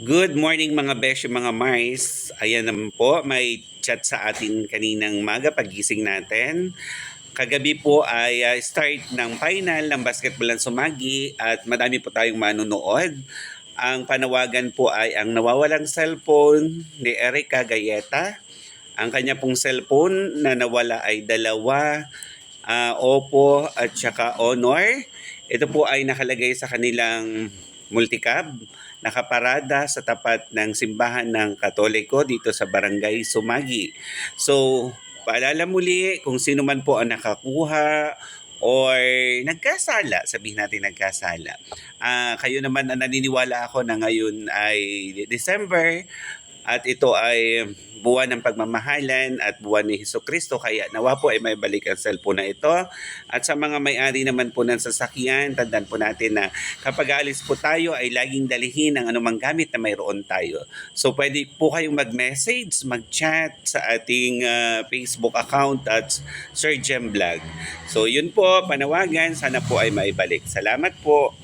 Good morning mga besh, mga Mars. Ayan naman po, may chat sa atin kaninang maga pagising natin. Kagabi po ay start ng final ng basketball ng Sumagi at madami po tayong manunood. Ang panawagan po ay ang nawawalang cellphone ni Erica Gayeta. Ang kanya pong cellphone na nawala ay dalawa, Oppo at saka Honor. Ito po ay nakalagay sa kanilang multicab, nakaparada sa tapat ng simbahan ng Katoliko dito sa Barangay Sumagi. So, paalala muli kung sino man po ang nakakuha or nagkasala, sabihin natin nagkasala. Kayo naman na naniniwala ako na ngayon ay December at ito ay buwan ng pagmamahalan at buwan ni Hesukristo, kaya nawa po ay may balik ang cellphone na ito. At sa mga may-ari naman po ng sasakyan, tandaan po natin na kapag alis po tayo ay laging dalihin ang anumang gamit na mayroon tayo. So pwede po kayong mag-message, mag-chat sa ating Facebook account at Sir Jem Vlog. So yun po, panawagan, sana po ay maibalik. Salamat po.